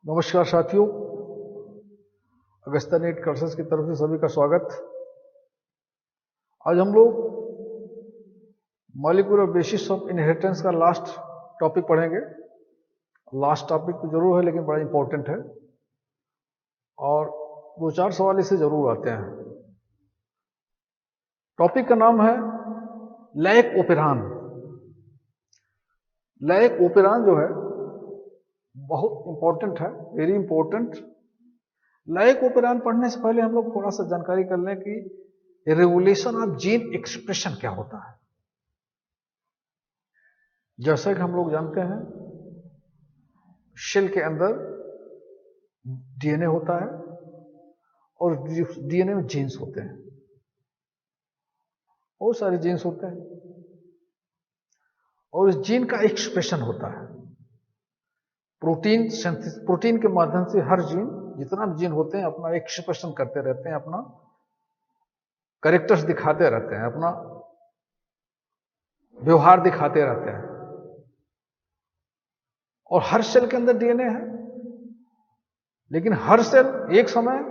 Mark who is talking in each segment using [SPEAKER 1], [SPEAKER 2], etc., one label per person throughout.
[SPEAKER 1] नमस्कार साथियों, Agusta net courses की तरफ से सभी का स्वागत। आज हम लोग मॉलिक्यूलर बेसिस ऑफ इनहेरिटेंस का लास्ट टॉपिक पढ़ेंगे। लास्ट टॉपिक तो जरूर है लेकिन बड़ा इंपॉर्टेंट है और दो चार सवाल इससे जरूर आते हैं। टॉपिक का नाम है लैक ओपेरान। लैक ओपेरान जो है बहुत इंपॉर्टेंट है, वेरी इंपॉर्टेंट। लैक ओपेरान पढ़ने से पहले हम लोग थोड़ा सा जानकारी कर लें कि रेगुलेशन ऑफ जीन एक्सप्रेशन क्या होता है। जैसा कि हम लोग जानते हैं, सेल के अंदर डीएनए होता है और डीएनए में जीन्स होते हैं, बहुत सारे जीन्स होते हैं और इस जीन का एक्सप्रेशन होता है। प्रोटीन के माध्यम से हर जीन, जितना भी जीन होते हैं, अपना एक्सप्रेशन करते रहते हैं, अपना कैरेक्टर्स दिखाते रहते हैं, अपना व्यवहार दिखाते रहते हैं। और हर सेल के अंदर डीएनए है, लेकिन हर सेल एक समय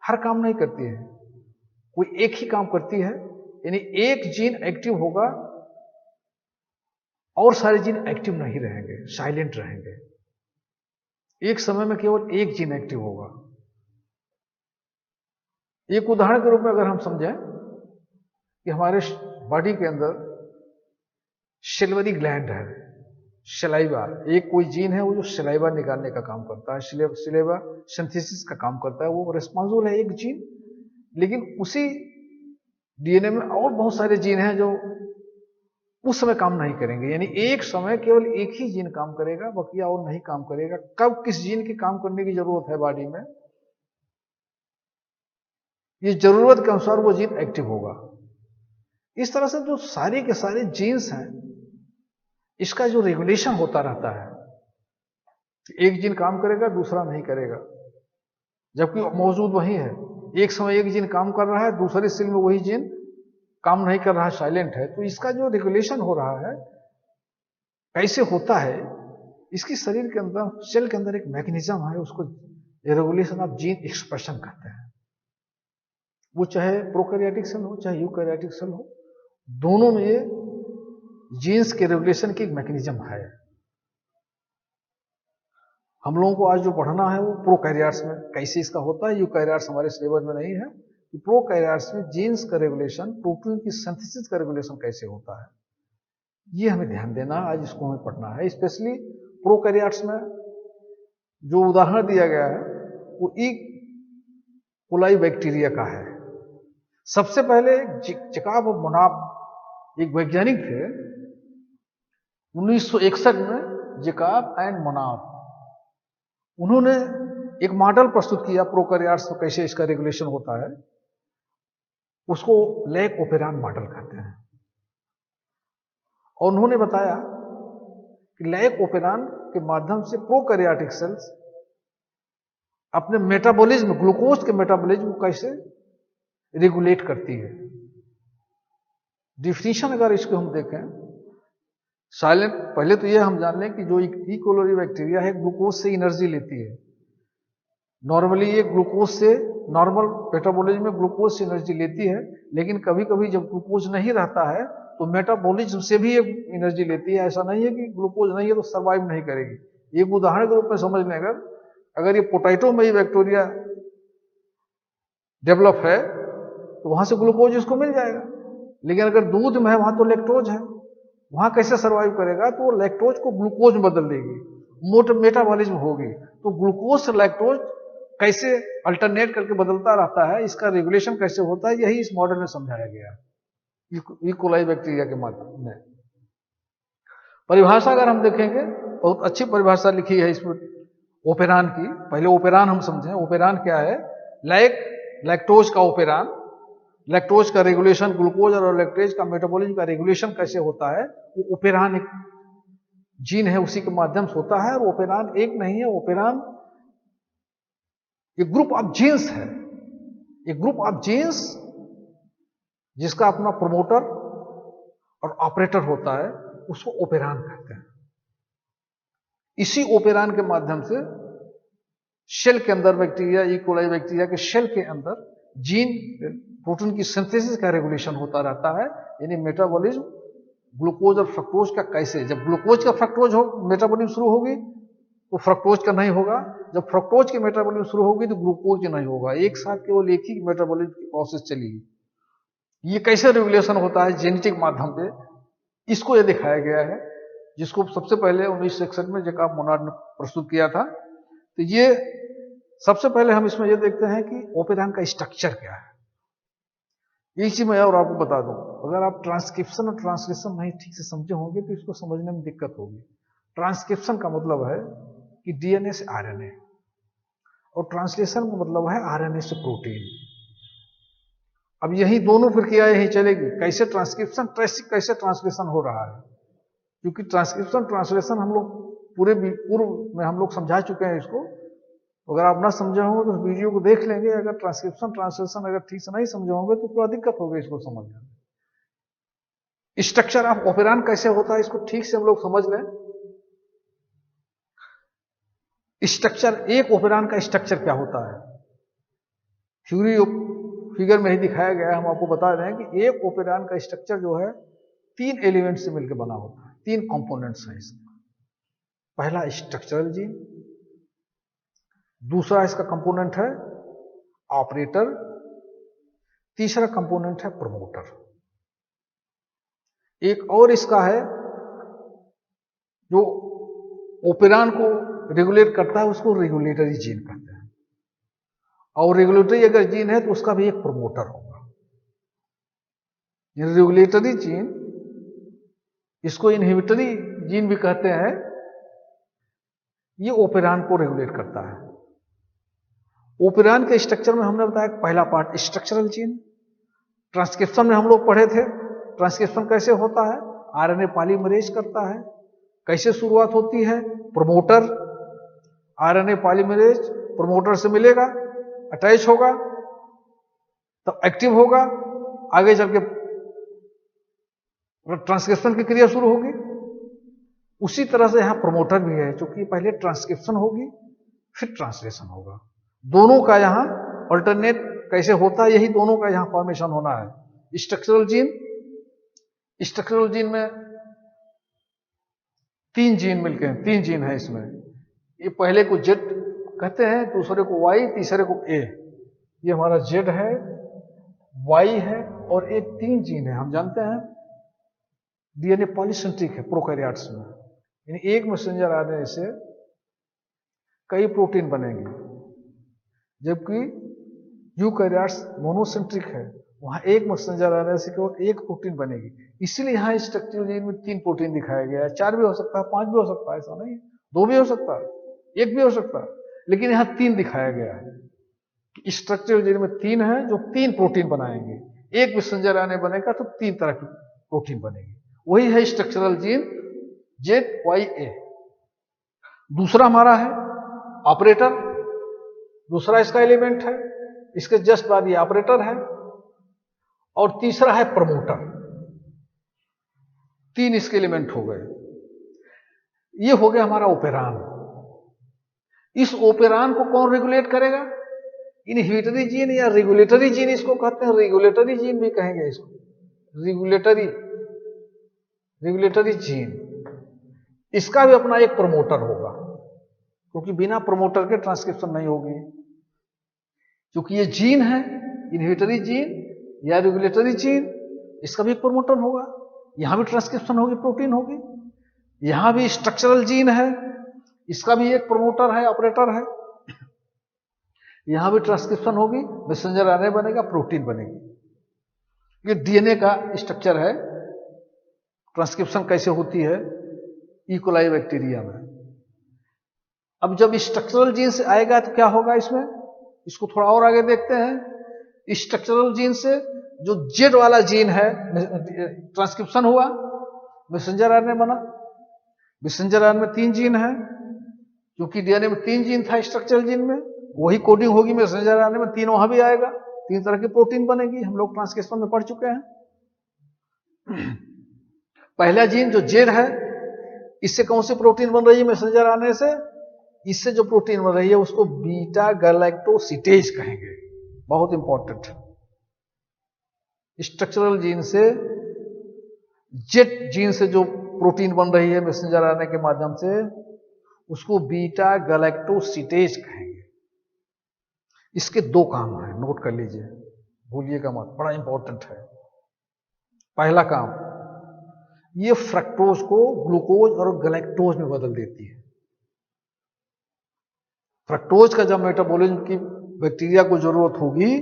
[SPEAKER 1] हर काम नहीं करती है, कोई एक ही काम करती है। यानी एक जीन एक्टिव होगा और सारे जीन एक्टिव नहीं रहेंगे, साइलेंट रहेंगे। एक समय में केवल एक जीन एक्टिव होगा। एक उदाहरण के रूप में अगर हम समझें कि हमारे बॉडी के अंदर सिल्वरी ग्लैंड है, सलाइवा, एक कोई जीन है वो जो सलाइवा निकालने का काम करता है, सलाइवा सिंथेसिस का काम करता है, वो रिस्पॉन्सिबल है एक जीन। लेकिन उसी डीएनए में और बहुत सारे जीन हैं जो उस समय काम नहीं करेंगे। यानी एक समय केवल एक ही जीन काम करेगा, बाकी और नहीं काम करेगा। कब किस जीन की काम करने की जरूरत है बॉडी में, ये जरूरत के अनुसार वो जीन एक्टिव होगा। इस तरह से जो सारे के सारे जीन्स हैं, इसका जो रेगुलेशन होता रहता है, एक जीन काम करेगा दूसरा नहीं करेगा, जबकि मौजूद वही है। एक समय एक जीन काम कर रहा है, दूसरे सेल में वही जीन काम नहीं कर रहा, साइलेंट है। तो इसका जो रेगुलेशन हो रहा है कैसे होता है, इसकी शरीर के अंदर, सेल के अंदर एक मैकेनिज्म है, उसको रेगुलेशन ऑफ जीन एक्सप्रेशन कहते हैं। वो चाहे प्रोकैरियोटिक सेल हो चाहे यूकैरियोटिक सेल हो, दोनों में ये जीन्स के रेगुलेशन की एक मैकेनिज्म है। हम लोगों को आज जो पढ़ना है वो प्रोकैरियोट्स में कैसे इसका होता है। यूकैरियोट्स हमारे सिलेबस में नहीं है कि प्रोकैरियोट्स में जीन्स का रेगुलेशन, प्रोटीन की सिंथेसिस का रेगुलेशन कैसे होता है, ये हमें ध्यान देना, आज इसको हमें पढ़ना है। स्पेशली प्रोकैरियोट्स में जो उदाहरण दिया गया है वो ई कोलाई बैक्टीरिया का है। सबसे पहले जैकब मोनोफ एक वैज्ञानिक थे, 1961 में जैकब एंड मोनोफ, उन्होंने एक मॉडल प्रस्तुत किया प्रोकैरियोट्स में कैसे इसका रेगुलेशन होता है। उसको लैक ओपेरान मॉडल कहते हैं। और उन्होंने बताया कि लैक ओपेरान के माध्यम से प्रोकैरियोटिक सेल्स अपने मेटाबॉलिज्म, ग्लूकोज के मेटाबॉलिज्म को कैसे रेगुलेट करती है। डिफिनीशन अगर इसको हम देखें, साइलेंट, पहले तो ये हम जान लें कि जो ई कोलाई बैक्टीरिया है ग्लूकोज से एनर्जी लेती है। नॉर्मली ये ग्लूकोज से, नॉर्मल मेटाबॉलिज्म में ग्लूकोज से एनर्जी लेती है, लेकिन कभी कभी जब ग्लूकोज नहीं रहता है तो मेटाबॉलिज्म से भी एनर्जी लेती है। ऐसा नहीं है कि ग्लूकोज नहीं है तो सर्वाइव नहीं करेगी। एक उदाहरण के रूप में समझ लें, अगर ये पोटैटो में ये बैक्टीरिया डेवलप है तो वहां से ग्लूकोज इसको मिल जाएगा। लेकिन अगर दूध में है, वहां तो लैक्टोज है, वहां कैसे सर्वाइव करेगा? तो वो लैक्टोज को ग्लूकोज में बदल देगी, मेटाबॉलिज्म होगी। तो ग्लूकोज से लैक्टोज कैसे अल्टरनेट करके बदलता रहता है, इसका रेगुलेशन कैसे होता है, यही इस मॉडल में समझाया गया ई कोलाई बैक्टीरिया के माध्यम में। परिभाषा अगर हम देखेंगे, बहुत अच्छी परिभाषा लिखी है इसमें ओपेरान की। पहले ओपेरान हम समझें, ओपेरान क्या है। लैक्टोज का ओपेरान, लैक्टोज का रेगुलेशन, ग्लूकोज और लैक्टेज का मेटाबॉलिज्म का रेगुलेशन कैसे होता है, वो ओपेरान एक जीन है, उसी के माध्यम से होता है। और ओपेरान एक नहीं है, ओपेरान एक ग्रुप ऑफ जीन्स है, एक ग्रुप ऑफ जीन्स जिसका अपना प्रोमोटर और ऑपरेटर होता है, उसको ओपेरान कहते हैं। इसी ओपेरान के माध्यम से शेल के अंदर बैक्टीरिया, ई कोलाई बैक्टीरिया के शेल के अंदर जीन प्रोटीन की सिंथेसिस का रेगुलेशन होता रहता है, यानी मेटाबॉलिज्म ग्लूकोज और फ्रक्टोज का कैसे, जब ग्लूकोज का फ्रक्टोज हो मेटाबॉलिज्म शुरू होगी तो फ्रक्टोज का नहीं होगा, जब फ्रक्टोज की मेटाबॉलिज्म शुरू होगी तो ग्लूकोज की नहीं होगा, एक साथ केवल एक ही मेटाबॉलिज्म की प्रोसेस चलेगी। ये कैसे रेगुलेशन होता है जेनेटिक माध्यम पे, इसको ये दिखाया गया है, जिसको सबसे पहले 1961 में जैकब मोनार्ड ने प्रस्तुत किया था। तो ये सबसे पहले हम इसमें ये देखते हैं कि ओपेरान का स्ट्रक्चर क्या है। एक चीज मैं और आपको बता दूं, अगर आप ट्रांसक्रिप्शन और ट्रांसलेशन नहीं ठीक से समझे होंगे तो इसको समझने में दिक्कत होगी। ट्रांसक्रिप्शन का मतलब है कि डीएनए से आरएनए, और ट्रांसलेशन का मतलब है आरएनए से प्रोटीन। अब यही दोनों प्रक्रिया यही चलेगी, कैसे ट्रांसक्रिप्शन कैसे ट्रांसलेशन हो रहा है, क्योंकि ट्रांसक्रिप्शन ट्रांसलेशन हम लोग पूर्व में हम लोग समझा चुके हैं इसको। अगर आप ना समझे होंगे तो उस वीडियो को देख लेंगे। अगर ट्रांसक्रिप्शन ट्रांसलेशन अगर ठीक से नहीं समझे होंगे तो थोड़ा दिक्कत होगी इसको समझने में। स्ट्रक्चर ऑफ ओपेरान कैसे होता है इसको ठीक से हम लोग समझ लें। स्ट्रक्चर, एक ओपेरान का स्ट्रक्चर क्या होता है, थ्योरी फिगर में ही दिखाया गया है। हम आपको बता रहे हैं कि एक ओपेरान का स्ट्रक्चर जो है 3 एलिमेंट से मिलकर बना होता है, 3 कंपोनेंट्स हैं इसमें। पहला स्ट्रक्चरल जीन, दूसरा इसका कंपोनेंट है ऑपरेटर, तीसरा कंपोनेंट है प्रमोटर। एक और इसका है जो ओपेरान को रेगुलेट करता है, उसको रेगुलेटरी जीन कहते हैं। और रेगुलेटरी अगर जीन है तो उसका भी एक प्रमोटर होगा। रेगुलेटरी जीन, इसको इनहिबिटरी जीन भी कहते हैं, ये ओपेरान को रेगुलेट करता है। ओपेरान के स्ट्रक्चर में हमने बताया पहला पार्ट स्ट्रक्चरल जीन। ट्रांसक्रिप्शन में हम लोग पढ़े थे ट्रांसक्रिप्शन कैसे होता है, आरएनए पॉलीमरेज करता है। कैसे शुरुआत होती है, प्रमोटर, आरएनए पॉलीमरेज प्रमोटर से मिलेगा, अटैच होगा, तब एक्टिव होगा, आगे चल के ट्रांसक्रिप्शन की क्रिया शुरू होगी। उसी तरह से यहां प्रमोटर भी है, क्योंकि पहले ट्रांसक्रिप्शन होगी फिर ट्रांसलेशन होगा। दोनों का यहां अल्टरनेट कैसे होता है, यही दोनों का यहां फॉर्मेशन होना है। स्ट्रक्चरल जीन में 3 जीन मिलके हैं, 3 जीन है इसमें। ये पहले को जेड कहते हैं, दूसरे को वाई, तीसरे को ए। ये हमारा जेड है, वाई है और एक 3 जीन है। हम जानते हैं डीएनए पॉलीसेंट्रिक है प्रोकैरियोट्स में, यानी एक मैसेंजर आने से कई प्रोटीन बनेंगे, जबकि यूकैरियोट्स मोनोसेंट्रिक है, वहां एक मैसेंजर आने से केवल एक प्रोटीन बनेगी। इसीलिए यहां स्ट्रक्चरल जीन में 3 प्रोटीन दिखाया गया है। 4 भी हो सकता है, 5 भी हो सकता है, ऐसा नहीं है। 2 भी हो सकता है, 1 भी हो सकता है, लेकिन यहां 3 दिखाया गया है। स्ट्रक्चरल जीन में 3 है जो 3 प्रोटीन बनाएंगे। एक मैसेंजर आने बनेगा तो 3 तरह की प्रोटीन बनेगी। वही है स्ट्रक्चरल जीन ZYA। दूसरा हमारा है ऑपरेटर, दूसरा इसका एलिमेंट है, इसके जस्ट बाद ये ऑपरेटर है, और तीसरा है प्रमोटर। 3 इसके एलिमेंट हो गए। ये हो गया हमारा ओपेरान। इस ओपेरान को कौन रेगुलेट करेगा, इनहिबिटरी जीन या रेगुलेटरी जीन इसको कहते हैं। रेगुलेटरी जीन भी कहेंगे इसको, रेगुलेटरी जीन। इसका भी अपना एक प्रमोटर होगा, क्योंकि बिना प्रमोटर के ट्रांसक्रिप्शन नहीं होगी। क्योंकि ये जीन है, इनहिबिटरी जीन या रेगुलेटरी जीन, इसका भी एक प्रमोटर होगा। यहां भी ट्रांसक्रिप्शन होगी, प्रोटीन होगी। यहां भी स्ट्रक्चरल जीन है, इसका भी एक प्रमोटर है, ऑपरेटर है। यहां भी ट्रांसक्रिप्शन होगी, मैसेंजर आरएनए बनेगा, प्रोटीन बनेगी। ये डीएनए का स्ट्रक्चर है। ट्रांसक्रिप्शन कैसे होती है ई कोलाई बैक्टीरिया में। अब जब स्ट्रक्चरल जीन से आएगा तो क्या होगा इसमें, इसको थोड़ा और आगे देखते हैं। स्ट्रक्चरल जीन से जो जेड वाला जीन है, ट्रांसक्रिप्शन हुआ, मैसेंजर आरएनए बना। मैसेंजर आरएनए में 3 जीन है, क्योंकि डीएनए में 3 जीन था स्ट्रक्चरल जीन में, वही कोडिंग होगी मैसेंजर आरएनए में, 3 वहां भी आएगा, 3 तरह की प्रोटीन बनेगी। हम लोग ट्रांसक्रिप्शन में पढ़ चुके हैं। पहला जीन जो जेड है, इससे कौन सी प्रोटीन बन रही है मैसेंजर आरएनए से, इससे जो प्रोटीन बन रही है उसको बीटा गैलेक्टोसिटेज कहेंगे। बहुत इंपॉर्टेंट। स्ट्रक्चरल जीन से, जेट जीन से जो प्रोटीन बन रही है मैसेंजर आरएनए के माध्यम से, उसको बीटा गैलेक्टोसिटेज कहेंगे। इसके दो काम हैं, नोट कर लीजिए, भूलिएगा मत, बड़ा इंपॉर्टेंट है। पहला काम, ये फ्रक्टोज को ग्लूकोज और गैलेक्टोज में बदल देती है। फ्रक्टोज का जब मेटाबॉलिज्म की बैक्टीरिया को जरूरत होगी,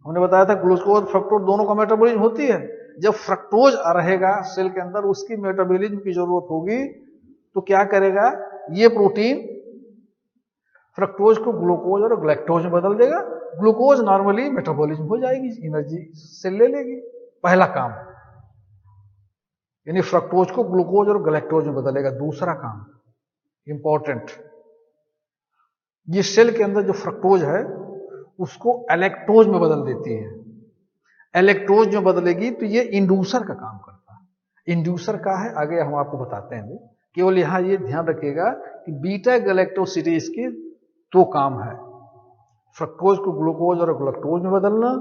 [SPEAKER 1] हमने बताया था ग्लूकोज फ्रक्टोज दोनों का मेटाबॉलिज्म होती है। जब फ्रक्टोज रहेगा सेल के अंदर, उसकी मेटाबॉलिज्म की जरूरत होगी, तो क्या करेगा, ये प्रोटीन फ्रक्टोज को ग्लूकोज और ग्लैक्टोज में बदल देगा। ग्लूकोज नॉर्मली मेटाबॉलिज्म हो जाएगी, एनर्जी सेल ले लेगी। पहला काम, यानी फ्रक्टोज को ग्लूकोज और ग्लैक्टोज में बदलेगा। दूसरा काम इंपॉर्टेंट, ये सेल के अंदर जो फ्रक्टोज है उसको इलेक्ट्रोज में बदल देती है। इलेक्ट्रोज में बदलेगी तो ये इंड्यूसर का काम करता है। इंड्यूसर का है, आगे हम आपको बताते हैं। केवल यहां ये ध्यान रखिएगा कि बीटा गैलेक्टोसिटेज के दो काम है, फ्रक्टोज को ग्लूकोज और ग्लैक्टोज में बदलना।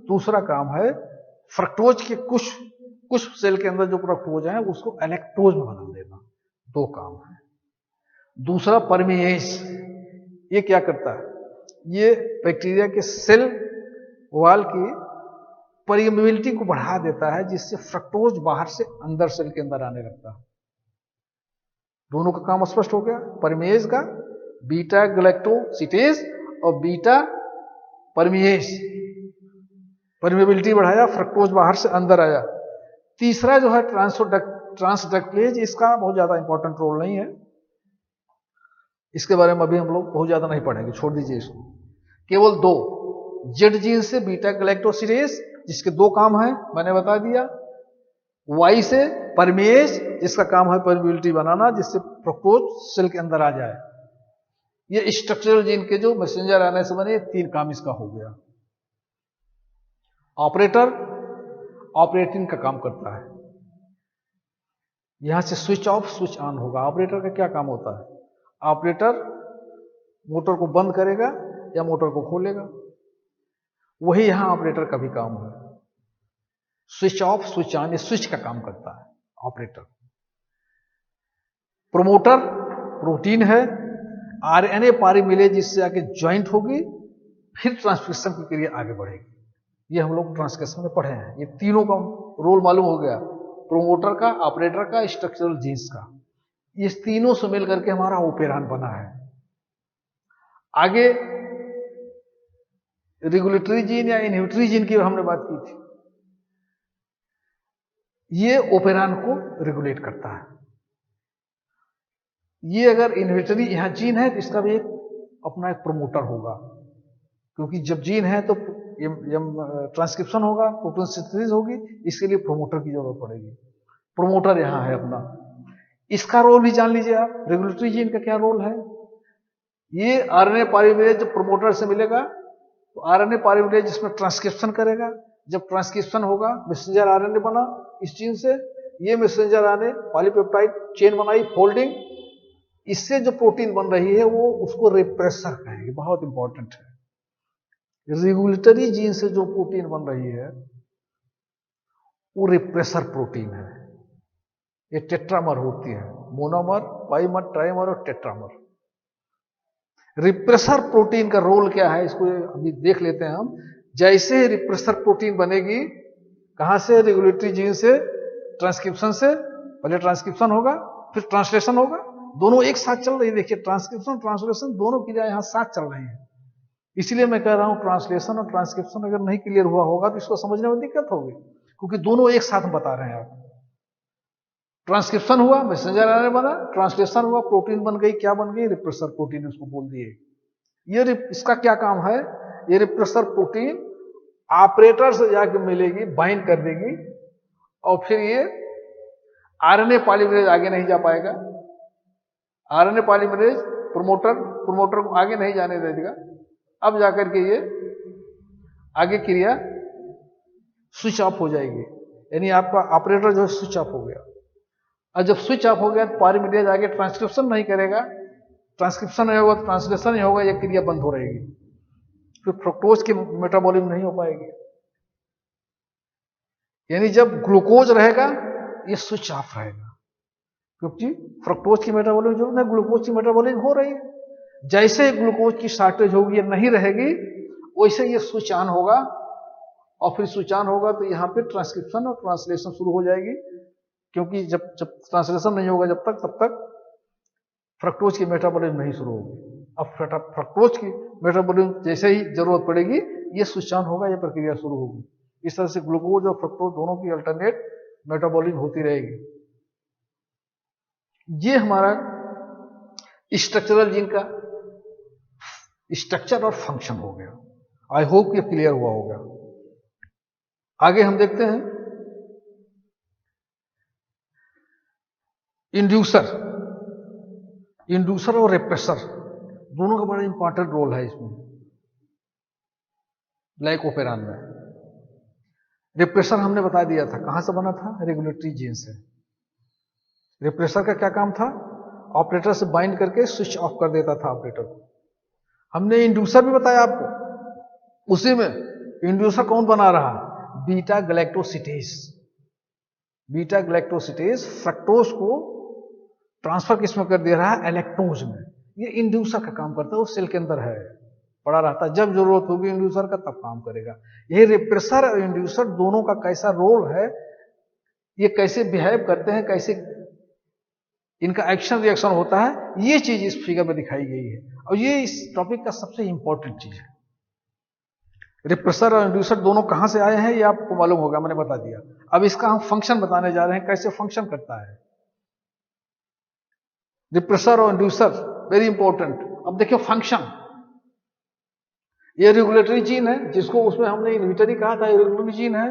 [SPEAKER 1] दूसरा काम है फ्रक्टोज के कुछ सेल के अंदर जो फ्रक्टोज है उसको इलेक्ट्रोज में बदल देना। दो काम है। दूसरा परमेएज, ये क्या करता है, ये बैक्टीरिया के सेल वॉल की परमेबिलिटी को बढ़ा देता है, जिससे फ्रक्टोज बाहर से अंदर सेल के अंदर आने लगता है। दोनों का काम स्पष्ट हो गया, परमेएज का, बीटा गैलेक्टोसिटेज और बीटा परमेएज। परमेबिलिटी बढ़ाया, फ्रक्टोज बाहर से अंदर आया। तीसरा जो है ट्रांसडक्टेज, इसका बहुत ज्यादा इंपॉर्टेंट रोल नहीं है, इसके बारे में अभी हम लोग बहुत ज्यादा नहीं पढ़ेंगे, छोड़ दीजिए इसको। केवल दो, जेड जीन से बीटा गैलेक्टोसिटेज जिसके दो काम है मैंने बता दिया, वाई से परमेएज जिसका काम है परमेबिलिटी बनाना, जिससे फ्रक्टोज सेल के अंदर आ जाए। ये स्ट्रक्चरल जीन के जो मैसेंजर आने से बने, तीन काम इसका हो गया। ऑपरेटर ऑपरेटिंग का काम करता है, यहां से स्विच ऑफ स्विच ऑन होगा। ऑपरेटर का क्या काम होता है, ऑपरेटर मोटर को बंद करेगा या मोटर को खोलेगा, वही यहां ऑपरेटर का भी काम है। स्विच ऑफ स्विच ऑन, ये स्विच का काम करता है ऑपरेटर। प्रोमोटर प्रोटीन है, आरएनए पॉलीमरेज जिससे आके ज्वाइंट होगी, फिर ट्रांसक्रिप्शन की क्रिया आगे बढ़ेगी। ये हम लोग ट्रांसक्रिप्शन में पढ़े हैं। ये तीनों का रोल मालूम हो गया, प्रोमोटर का, ऑपरेटर का, स्ट्रक्चरल जीन्स का। ये तीनों से मिल करके हमारा ओपेरान बना है। आगे रेगुलेटरी जीन या इनहिबिटरी जीन की हमने बात की थी, ये ओपेरान को रेगुलेट करता है। ये अगर इनहिबिटरी यहां जीन है तो इसका भी एक अपना एक प्रोमोटर होगा, क्योंकि जब जीन है तो ट्रांसक्रिप्शन होगा, प्रोटीन सिंथेसिस होगी, इसके लिए प्रोमोटर की जरूरत पड़ेगी। प्रोमोटर यहां है अपना, इसका रोल भी जान लीजिए आप। रेगुलेटरी जीन का क्या रोल है, ये आरएनए पॉलीमरेज जब प्रोमोटर से मिलेगा तो आरएनए पॉलीमरेज इसमें ट्रांसक्रिप्शन करेगा। जब ट्रांसक्रिप्शन होगा, मैसेंजर आरएनए बना इस जीन से, ये मैसेंजर आरएनए पॉलीपेप्टाइड चेन बनाई, फोल्डिंग, इससे जो प्रोटीन बन रही है वो उसको रिप्रेसर कहेंगे। बहुत इंपॉर्टेंट है। रेगुलेटरी जीन से जो प्रोटीन बन रही है वो रिप्रेसर प्रोटीन है। ये टेट्रामर होती है, मोनोमर, बाइमर, ट्राइमर और टेट्रामर। रिप्रेसर प्रोटीन का रोल क्या है, इसको अभी देख लेते हैं हम। जैसे रिप्रेसर प्रोटीन बनेगी, कहां से, रेगुलेटरी जीन से, ट्रांसक्रिप्शन से। पहले ट्रांसक्रिप्शन होगा, फिर ट्रांसलेशन होगा, दोनों एक साथ चल रही है। देखिए, ट्रांसक्रिप्शन ट्रांसलेशन दोनों क्रिया यहां साथ चल रही है। इसलिए मैं कह रहा हूं ट्रांसलेशन और ट्रांसक्रिप्शन अगर नहीं क्लियर हुआ होगा तो इसको समझने में दिक्कत होगी, क्योंकि दोनों एक साथ बता रहे हैं आप। ट्रांसक्रिप्शन हुआ, मैसेंजर आरएनए बना, ट्रांसलेशन हुआ, प्रोटीन बन गई, क्या बन गई, रिप्रेसर प्रोटीन उसको बोल दिए। ये इसका क्या काम है, ये रिप्रेसर प्रोटीन ऑपरेटर से जाके मिलेगी, बाइंड कर देगी, और फिर ये आरएनए पॉलीमरेज आगे नहीं जा पाएगा। आरएनए पॉलीमरेज प्रोमोटर को आगे नहीं जाने देगा। अब जाकर के ये आगे क्रिया स्विच ऑफ हो जाएगी, यानी आपका ऑपरेटर जो है स्विच ऑफ हो गया। और जब स्विच ऑफ हो गया तो पॉलीमरेज आगे ट्रांसक्रिप्शन नहीं करेगा। ट्रांसक्रिप्शन नहीं होगा तो ट्रांसलेशन नहीं होगा, यह क्रिया बंद हो रहेगी, फिर फ्रक्टोज की मेटाबॉलिज्म नहीं हो पाएगी। यानी जब ग्लूकोज रहेगा ये स्विच ऑफ रहेगा, क्योंकि फ्रक्टोज की मेटाबॉलिज्म जो है ग्लूकोज की मेटाबॉलिज्म हो रही है। जैसे ही ग्लूकोज की शॉर्टेज होगी, ये नहीं रहेगी, वैसे ये स्विच ऑन होगा, और फिर स्विच ऑन होगा तो यहां पे ट्रांसक्रिप्शन और ट्रांसलेशन शुरू हो जाएगी। क्योंकि जब ट्रांसलेशन नहीं होगा जब तक, तब तक फ्रक्टोज की मेटाबॉलिज्म नहीं शुरू होगी। अब फ्रक्टोज की मेटाबॉलिज्म जैसे ही जरूरत पड़ेगी ये स्विच ऑन होगा, ये प्रक्रिया शुरू होगी। इस तरह से ग्लूकोज और फ्रक्टोज दोनों की अल्टरनेट मेटाबॉलिज्म होती रहेगी। ये हमारा स्ट्रक्चरल जीन का स्ट्रक्चर और फंक्शन हो गया। आई होप ये क्लियर हुआ होगा। आगे हम देखते हैं इंड्यूसर और रिप्रेसर दोनों का बड़ा इंपॉर्टेंट रोल है इसमें ग्लाइकोपेरान में। रिप्रेसर हमने बता दिया था कहां से बना था, रेगुलेटरी जीन से। रिप्रेसर का क्या काम था, ऑपरेटर से बाइंड करके स्विच ऑफ कर देता था ऑपरेटर को। हमने इंड्यूसर भी बताया आपको, उसी में इंड्यूसर कौन बना रहा, बीटा गैलेक्टोसिटेज। बीटा गैलेक्टोसिटेज फ्रक्टोज को ट्रांसफर किसमें कर दे रहा है, इलेक्ट्रोज में। ये इंड्यूसर का काम करता है, वो सेल के अंदर है, पड़ा रहता है, जब जरूरत होगी इंड्यूसर का तब काम करेगा। यही रिप्रेसर और इंड्यूसर दोनों का कैसा रोल है, ये कैसे बिहेव करते हैं, कैसे इनका एक्शन रिएक्शन होता है, ये चीज इस फिगर में दिखाई गई है। और ये इस टॉपिक का सबसे इंपॉर्टेंट चीज है। रिप्रेसर और इंड्यूसर दोनों कहां से आए हैं ये आपको मालूम होगा, मैंने बता दिया। अब इसका हम फंक्शन बताने जा रहे हैं, कैसे फंक्शन करता है रिप्रेसर और इंड्यूसर, वेरी इंपॉर्टेंट। अब देखिए फंक्शन, ये रेगुलेटरी जीन है, जिसको उसमें हमने इनहिबिटरी कहा था, ये रेगुलेटरी जीन है।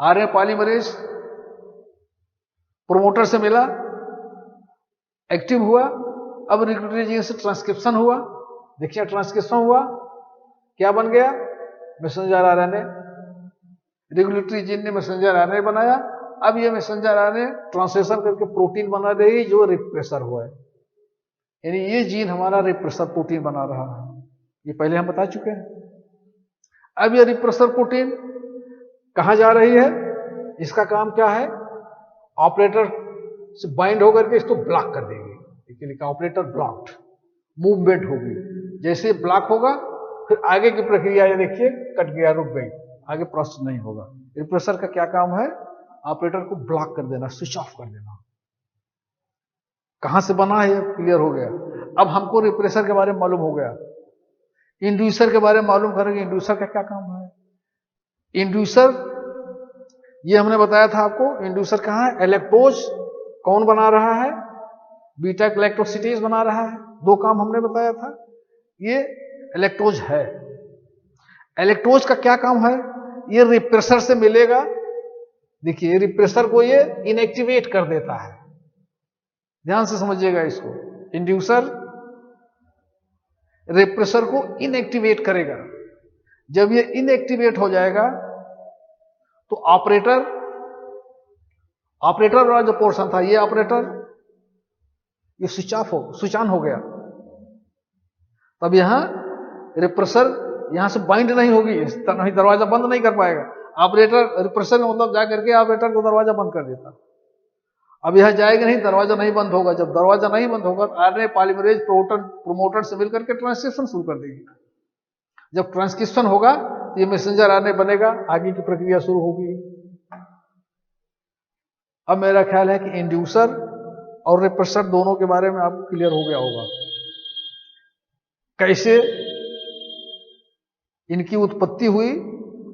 [SPEAKER 1] आरएनए पॉलीमरेज प्रोमोटर से मिला, एक्टिव हुआ, अब रेगुलेटरी जीन से ट्रांसक्रिप्शन हुआ। देखिए ट्रांसक्रिप्शन हुआ, क्या बन गया, मैसेंजर आरएनए। रेगुलेटरी जीन ने मैसेंजर आरएनए बनाया, अब ये मैसेंजर आरएनए ट्रांसलेशन करके प्रोटीन बना देगी जो रिप्रेसर हुआ है। यानी ये जीन हमारा रिप्रेसर प्रोटीन बना रहा है, ये पहले हम बता चुके हैं। अब ये रिप्रेसर प्रोटीन कहां जा रही है, इसका काम क्या है, ऑपरेटर से बाइंड होकर के इसको ब्लॉक कर देगी। देखिए लिखा ऑपरेटर ब्लॉक्ड, मूवमेंट होगी। जैसे ब्लॉक होगा फिर आगे की प्रक्रिया, ये देखिए कट गया, रुक गई, आगे प्रोसेस नहीं होगा। रिप्रेसर का क्या काम है, ऑपरेटर को ब्लॉक कर देना, स्विच ऑफ कर देना। कहां से बना है क्लियर हो गया। अब हमको रिप्रेसर के बारे में मालूम हो गया, इंड्यूसर के बारे में मालूम करेंगे इंड्यूसर का क्या काम है। इंड्यूसर ये हमने बताया था आपको, इंड्यूसर कहां है, इलेक्ट्रोज कौन बना रहा है, बीटा गैलेक्टोसिटेज बना रहा है। दो काम हमने बताया था, ये इलेक्ट्रोज है। इलेक्ट्रोज का क्या काम है, ये रिप्रेसर से मिलेगा। देखिए रिप्रेसर को ये इनएक्टिवेट कर देता है, ध्यान से समझिएगा इसको। इंड्यूसर रिप्रेसर को इनएक्टिवेट करेगा, जब ये इनएक्टिवेट हो जाएगा तो ऑपरेटर वाला जो पोर्शन था, ये ऑपरेटर ये स्विच ऑन हो गया। तब यहां रिप्रेसर यहां से बाइंड नहीं होगी, नहीं दरवाजा बंद नहीं कर पाएगा। ऑपरेटर रिप्रेसर में मतलब जा करके ऑपरेटर को दरवाजा बंद कर देता। अब यह जाएगा नहीं, दरवाजा नहीं बंद होगा। जब दरवाजा नहीं बंद होगा तो आरएनए पॉलीमरेज प्रोमोटर से मिलकर के ट्रांसक्रिप्शन शुरू कर देगी। जब ट्रांसक्रिप्शन होगा तो ये मैसेंजर आरएनए बनेगा, आगे की प्रक्रिया शुरू होगी। अब मेरा ख्याल है कि इंड्यूसर और रिप्रेसर दोनों के बारे में आपको क्लियर हो गया होगा, कैसे इनकी उत्पत्ति हुई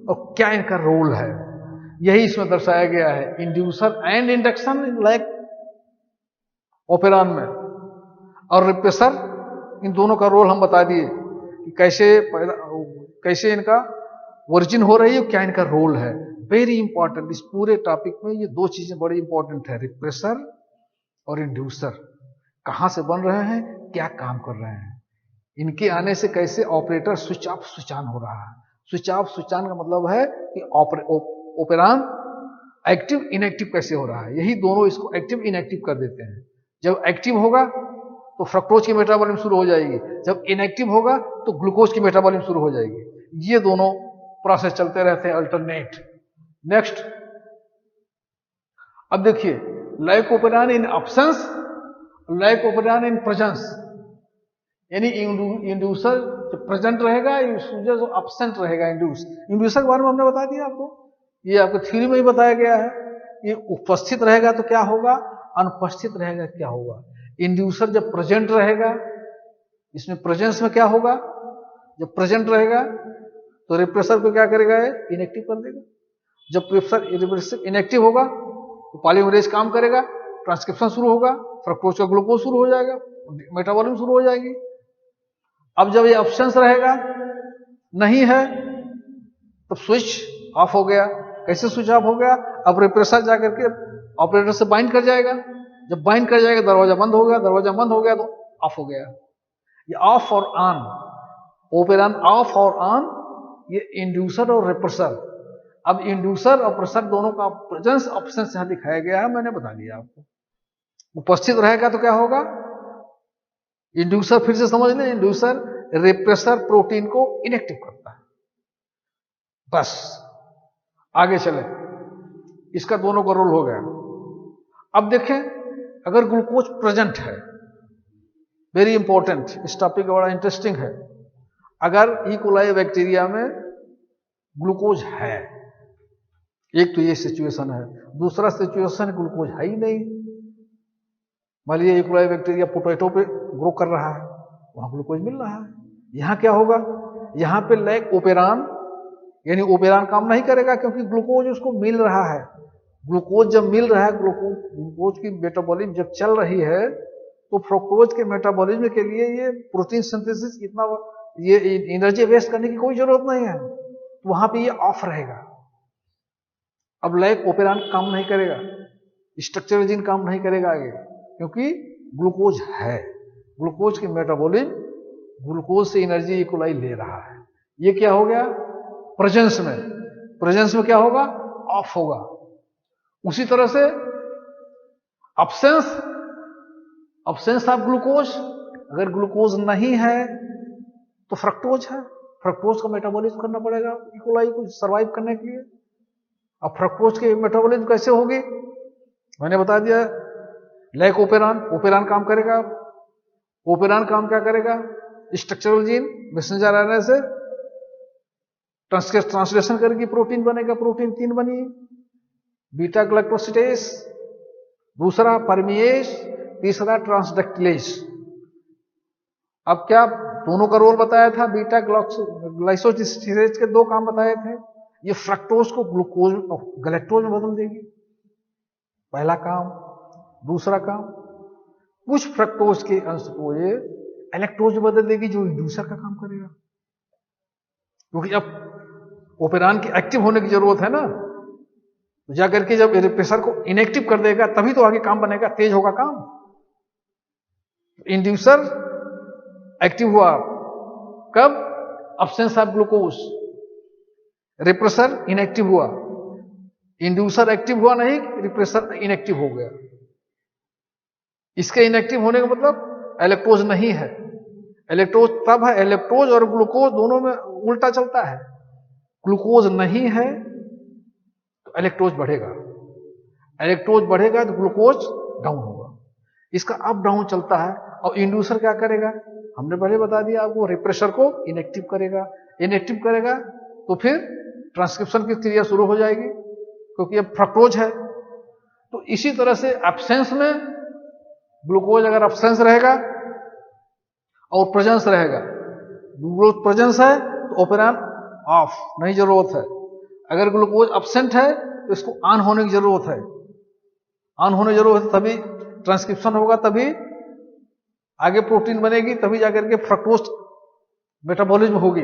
[SPEAKER 1] और क्या इनका रोल है। यही इसमें दर्शाया गया है, inducer and induction like operon में, और रिप्रेसर, इन दोनों का रोल हम बता दिए कि कैसे इनका ओरिजिन हो रही है, क्या इनका रोल है। वेरी इंपॉर्टेंट, इस पूरे टॉपिक में ये दो चीजें बड़ी इंपॉर्टेंट है, रिप्रेसर और इंड्यूसर कहां से बन रहे हैं, क्या काम कर रहे हैं, इनके आने से कैसे operator switch off switch on हो रहा है। स्विच ऑफ स्विच ऑन का मतलब है कि ओपेरॉन एक्टिव इनएक्टिव कैसे हो रहा है, यही दोनों इसको एक्टिव इनएक्टिव कर देते हैं। जब एक्टिव होगा तो फ्रक्टोज की मेटाबॉलिज्म शुरू हो जाएगी, जब इनएक्टिव होगा तो ग्लूकोज की मेटाबॉलिज्म शुरू हो जाएगी। ये दोनों प्रोसेस चलते रहते हैं अल्टरनेट। नेक्स्ट, अब देखिए, लाइकोपेराइन इन एब्सेंस, लाइकोपेराइन इन प्रेजेंस, यानी इंड्यूसर जो प्रेजेंट रहेगा, इंड्यूसर जो एब्सेंट रहेगा। इंड्यूसर के बारे में हमने बता दिया आपको, ये आपको थ्योरी में ही बताया गया है। ये उपस्थित रहेगा तो क्या होगा, अनुपस्थित रहेगा क्या होगा। इंड्यूसर जब प्रेजेंट रहेगा, इसमें प्रेजेंस में क्या होगा, जब प्रेजेंट रहेगा तो रिप्रेसर को क्या करेगा, इनएक्टिव कर देगा। जब रिप्रेसर इनएक्टिव होगा तो पॉलीमरेज काम करेगा, ट्रांसक्रिप्शन शुरू होगा, फ्रक्टोज का ग्लूकोज शुरू हो जाएगा, मेटाबॉलिज्म शुरू हो जाएगी। अब जब ये एब्सेंस रहेगा, नहीं है, तब स्विच ऑफ हो गया। कैसे स्विच ऑफ हो गया, अब रिप्रेसर जाकर के ऑपरेटर से बाइंड कर जाएगा, जब बाइंड कर जाएगा दरवाजा बंद हो गया, दरवाजा बंद हो गया तो ऑफ हो गया। ये ऑफ और ऑन, ओपेरान ऑफ और ऑन, ये इंड्यूसर और रिप्रेसर। अब इंड्यूसर और प्रेसर दोनों का प्रेजेंस एब्सेंस यहां दिखाया गया है, मैंने बता दिया आपको। उपस्थित रहेगा तो क्या होगा, इंड्यूसर, फिर से समझ लें, इंड्यूसर रिप्रेसर प्रोटीन को इनएक्टिव करता है। बस आगे चले, इसका दोनों का रोल हो गया। अब देखें, अगर ग्लूकोज प्रेजेंट है, वेरी इंपॉर्टेंट, इस टॉपिक बड़ा इंटरेस्टिंग है। अगर ई कोलाई बैक्टीरिया में ग्लूकोज है, एक तो ये सिचुएशन है। दूसरा सिचुएशन, ग्लूकोज है ही नहीं। मान लीजिए ई कोलाई बैक्टीरिया पोटैटो पे ग्रो कर रहा है, वहां ग्लूकोज मिल रहा है। यहां क्या होगा, यहां पे लैक ओपेरान, यानी ओपेरान काम नहीं करेगा, क्योंकि ग्लूकोज उसको मिल रहा है। ग्लूकोज जब मिल रहा है, ग्लूकोज की मेटाबॉलिज्म जब चल रही है, तो फ्रुक्टोज के मेटाबॉलिज्म के लिए ये प्रोटीन सिंथेसिस, इतना ये एनर्जी वेस्ट करने की कोई जरूरत नहीं है, तो वहां पे ये ऑफ रहेगा। अब लैक ओपेरान काम नहीं करेगा, स्ट्रक्चरल जीन काम नहीं करेगा आगे, क्योंकि ग्लूकोज है। ग्लूकोज की मेटाबॉलिज्म ग्लूकोज से एनर्जी इक्वलाई ले रहा है। ये क्या हो गया, प्रेजेंस में। प्रेजेंस में क्या होगा, ऑफ होगा। उसी तरह से एब्सेंस, एब्सेंस ऑफ ग्लूकोज, अगर ग्लूकोज नहीं है तो फ्रक्टोज है, फ्रक्टोज का मेटाबॉलिज्म करना पड़ेगा इकोलाई को सर्वाइव करने के लिए। अब फ्रक्टोज की मेटाबॉलिज्म कैसे होगी, मैंने बता दिया, लैक ओपेरान, ओपेरान काम करेगा। ओपेरान काम क्या करेगा, स्ट्रक्चरल जीन मैसेंजर आरएनए से ट्रांसलेशन करेगी, प्रोटीन बनेगा, प्रोटीन 3 बनी, बीटा ग्लाइकोसिडेज, दूसरा परमिएज, तीसरा ट्रांसडक्टिलेज। अब क्या दोनों का रोल बताया था, बीटा ग्लाइकोसिडेज के 2 काम बताए थे। ये फ्रक्टोज को ग्लूकोज गैलेक्टोज में बदल देगी, पहला काम। दूसरा काम, कुछ फ्रक्टोज के अंश को ये इलेक्ट्रोज में बदल देगी, जो इंड्यूसर का काम करेगा। क्योंकि अब ओपेरान की एक्टिव होने की जरूरत है ना, तो जाकर के जब रिप्रेसर को इनएक्टिव कर देगा, तभी तो आगे काम बनेगा, तेज होगा काम। इंड्यूसर एक्टिव हुआ कब, absence of glucose. Repressor inactive हुआ, इंड्यूसर एक्टिव हुआ नहीं, रिप्रेसर इनएक्टिव हो गया। इसके इनएक्टिव होने का मतलब इलेक्ट्रोज नहीं है। इलेक्ट्रोज तब है, इलेक्ट्रोज और ग्लूकोज दोनों में उल्टा चलता है। ग्लूकोज नहीं है तो इलेक्ट्रोज बढ़ेगा, इलेक्ट्रोज बढ़ेगा तो ग्लूकोज डाउन होगा। इसका अप डाउन चलता है। और इंड्यूसर क्या करेगा, हमने पहले बता दिया आपको, रिप्रेसर को इनएक्टिव करेगा। इनएक्टिव करेगा तो फिर ट्रांसक्रिप्शन की क्रिया शुरू हो जाएगी, क्योंकि अब फ्रक्टोज है। तो इसी तरह से एब्सेंस में ग्लूकोज, अगर एब्सेंस रहेगा और प्रेजेंस रहेगा, ग्लूकोज प्रेजेंस है तो ओपेरान ऑफ, नहीं जरूरत है। अगर ग्लूकोज एब्सेंट है तो इसको ऑन होने की जरूरत है, ऑन होने की जरूरत है, तभी ट्रांसक्रिप्शन होगा, तभी आगे प्रोटीन बनेगी, तभी जाकर के फ्रक्टोज मेटाबॉलिज्म होगी।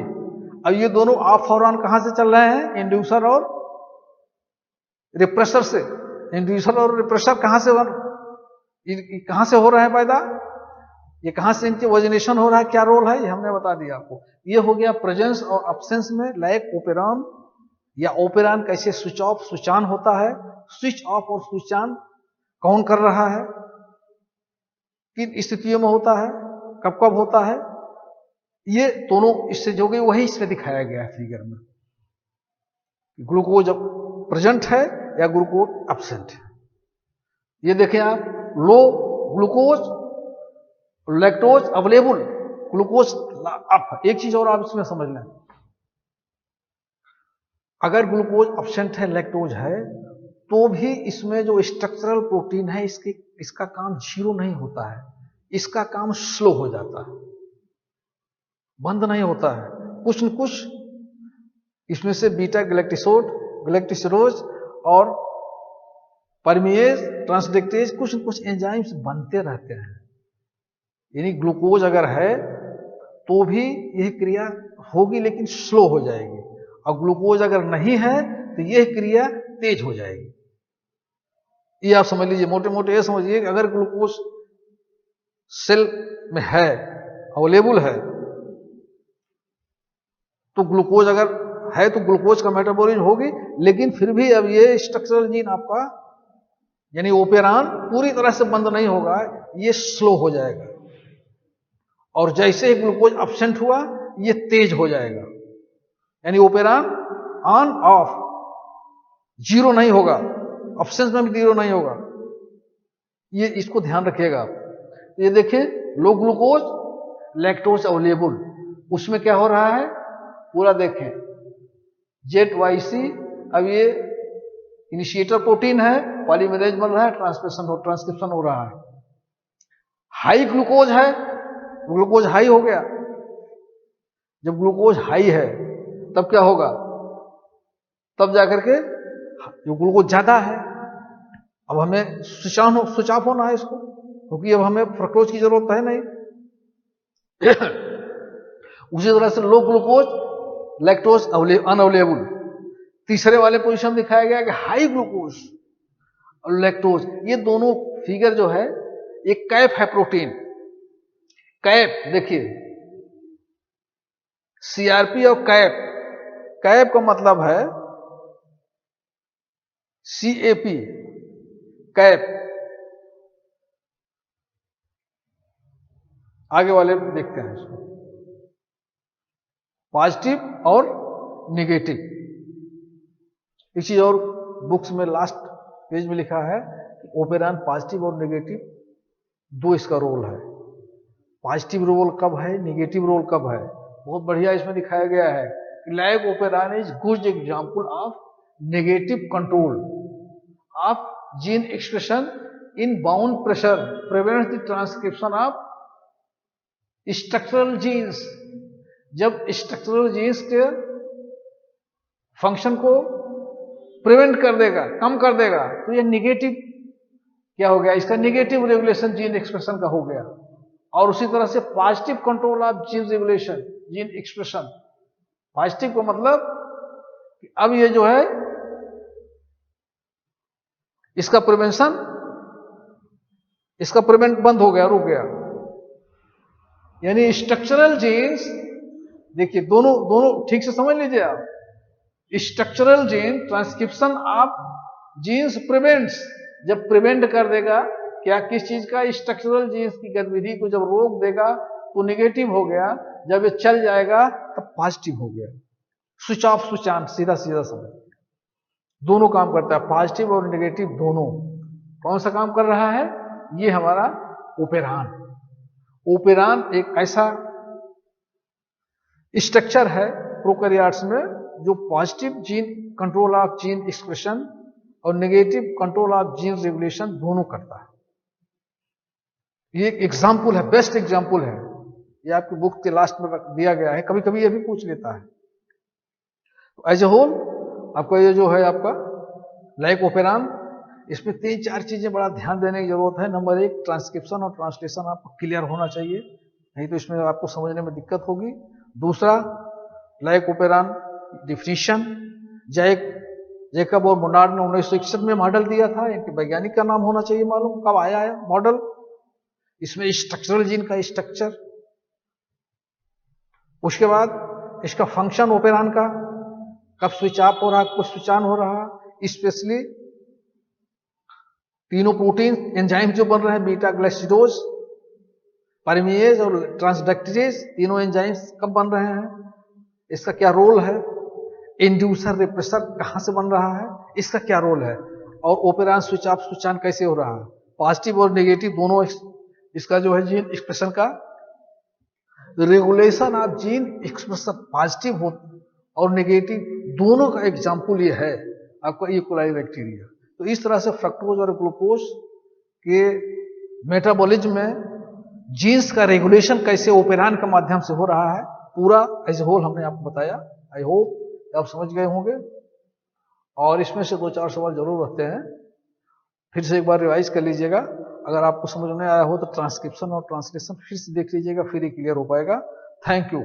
[SPEAKER 1] अब ये दोनों ऑफ और ऑन कहां से चल रहे हैं, इंड्यूसर और रिप्रेसर से। इंड्यूसर और रिप्रेसर कहां से हो रहे हैं पैदा, ये कहां से इनके वजनेशन हो रहा है, क्या रोल है, ये हमने बता दिया आपको। ये हो गया प्रेजेंस और एब्सेंस में लैक ओपेरान, या ओपेरान कैसे स्विच ऑफ स्विच ऑन होता है, स्विच ऑफ और स्विच ऑन कौन कर रहा है, किन स्थितियों में होता है, कब कब होता है, ये दोनों इससे जो गई वही इसमें दिखाया गया है फिगर में। ग्लूकोज प्रेजेंट है या ग्लूकोज एब्सेंट है। ये देखें आप, low glucose, lactose available, glucose up. एक चीज और आप इसमें समझ लें, अगर ग्लूकोज एब्सेंट है, लैक्टोज है, तो भी इसमें जो स्ट्रक्चरल प्रोटीन है इसका काम जीरो नहीं होता है, इसका काम स्लो हो जाता है, बंद नहीं होता है। कुछ न कुछ इसमें से बीटा गैलेक्टिसिडोज और परमिएज, ट्रांसडेक्टेज, कुछ न कुछ एंजाइम्स बनते रहते हैं। यानी ग्लूकोज अगर है तो भी यह क्रिया होगी लेकिन स्लो हो जाएगी, और ग्लूकोज अगर नहीं है तो यह क्रिया तेज हो जाएगी। ये आप समझ लीजिए, मोटे मोटे ये समझिए कि अगर ग्लूकोज सेल में है, अवेलेबल है, तो ग्लूकोज अगर है तो ग्लूकोज का मेटाबॉलिज्म होगी, लेकिन फिर भी अब ये स्ट्रक्चरल जीन आपका यानी ओपेरान पूरी तरह से बंद नहीं होगा, ये स्लो हो जाएगा। और जैसे ही ग्लूकोज एब्सेंट हुआ ये तेज हो जाएगा, यानी ओपेरान ऑन ऑफ जीरो नहीं होगा, एब्सेंस में भी जीरो नहीं होगा। ये इसको ध्यान रखिएगा आप। ये देखिए, लो ग्लूकोज, लैक्टोज अवेलेबल, उसमें क्या हो रहा है पूरा देखें, ZYC। अब ये इनिशिएटर प्रोटीन है, पॉलीमरेज बन रहा है, ट्रांसक्रिप्शन हो रहा है। हाई ग्लूकोज है, ग्लूकोज हाई हो गया। जब ग्लूकोज हाई है तब क्या होगा, तब जाकर के जो ग्लूकोज ज्यादा है, अब हमें स्विच ऑफ होना है इसको, क्योंकि अब हमें फ्रक्टोज की जरूरत है नहीं। उसी तरह से लो ग्लूकोज, लैक्टोज अनअवेलेबल। तीसरे वाले पोजीशन दिखाया गया कि हाई ग्लूकोज और लैक्टोज, ये दोनों फिगर जो है ये कैप है प्रोटीन, कैप देखिए, CRP और कैप। कैप का मतलब है CAP, कैप। आगे वाले देखते हैं इसको, पॉजिटिव और नेगेटिव। एक चीज और बुक्स में लास्ट पेज में लिखा है कि ओपेरान पॉजिटिव और नेगेटिव दो इसका रोल है। पॉजिटिव रोल कब है, नेगेटिव रोल कब है, बहुत बढ़िया इसमें दिखाया गया है कि like operon is good example of negative control of gene expression in bound pressure, prevents the transcription of structural genes. जब स्ट्रक्चरल जीन्स के फंक्शन को प्रिवेंट कर देगा, कम कर देगा, तो ये नेगेटिव क्या हो गया, इसका नेगेटिव रेगुलेशन जीन एक्सप्रेशन का हो गया। और उसी तरह से positive control of gene regulation, gene expression. Positive का मतलब कि अब ये जो है इसका प्रिवेंट बंद हो गया, रुक गया। यानी स्ट्रक्चरल जीन्स, देखिए दोनों ठीक से समझ लीजिए आप। Structural gene transcription of genes prevents, जब प्रिवेंट कर देगा क्या, किस चीज का, स्ट्रक्चरल जीन्स की गतिविधि को जब रोक देगा तो नेगेटिव हो गया, जब ये चल जाएगा तब पॉजिटिव हो गया। स्विच ऑफ स्विच ऑन, सीधा सीधा समझ, दोनों काम करता है, पॉजिटिव और नेगेटिव दोनों। कौन सा काम कर रहा है, ये हमारा ओपेरान। ओपेरान एक ऐसा स्ट्रक्चर है प्रोकैरियोट्स में जो positive gene control of gene expression और negative control of gene regulation दोनों करता है। ये एक एग्जाम्पल है, बेस्ट एग्जाम्पल है, ये आपकी बुक के लास्ट में दिया गया है, कभी कभी ये भी पूछ लेता है। तो एज ए होल आपका ये जो है आपका लाइक ओपेरान, इसमें 3-4 चीजें बड़ा ध्यान देने की जरूरत है। नंबर 1, ट्रांसक्रिप्शन और ट्रांसलेशन आपको क्लियर होना चाहिए, नहीं तो इसमें आपको समझने में दिक्कत होगी। दूसरा, लाइक ओपेरान डिफिनीशन, जैकब और मोनार्ड ने 1961 में मॉडल दिया था, इनके वैज्ञानिक का नाम होना चाहिए मालूम, कब आया है मॉडल। इसमें स्ट्रक्चरल जीन का स्ट्रक्चर, उसके बाद इसका फंक्शन ओपेरान का, कब स्विच ऑफ हो रहा, कब स्विच ऑन हो रहा, स्पेशली तीनों प्रोटीन एंजाइम जो बन रहे हैं, बीटा ग्लाइसिडोज परमिएज और ट्रांसडक्टेज तीनों एंजाइम्स कब बन रहे हैं, इसका क्या रोल है, इंड्यूसर रिप्रेसर कहां से बन रहा है, इसका क्या रोल है, और operon switch off switch on कैसे हो रहा है, पॉजिटिव और नेगेटिव दोनों इसका जो है जीन एक्सप्रेशन का regulation of gene expression positive हो और नेगेटिव दोनों का एग्जाम्पल ये है आपका ई कोलाई बैक्टीरिया। तो इस तरह से फ्रक्टोज और ग्लूकोज के मेटाबॉलिज्म में जीन्स का रेगुलेशन कैसे ओपेरान के माध्यम से हो रहा है, पूरा एज होल हमने आपको बताया। आई होप आप समझ गए होंगे, और इसमें से 2-4 सवाल जरूर रखते हैं, फिर से एक बार रिवाइज कर लीजिएगा। अगर आपको समझ में आया हो तो ट्रांसक्रिप्शन और ट्रांसलेशन फिर से देख लीजिएगा, फिर ही क्लियर हो पाएगा। Thank you.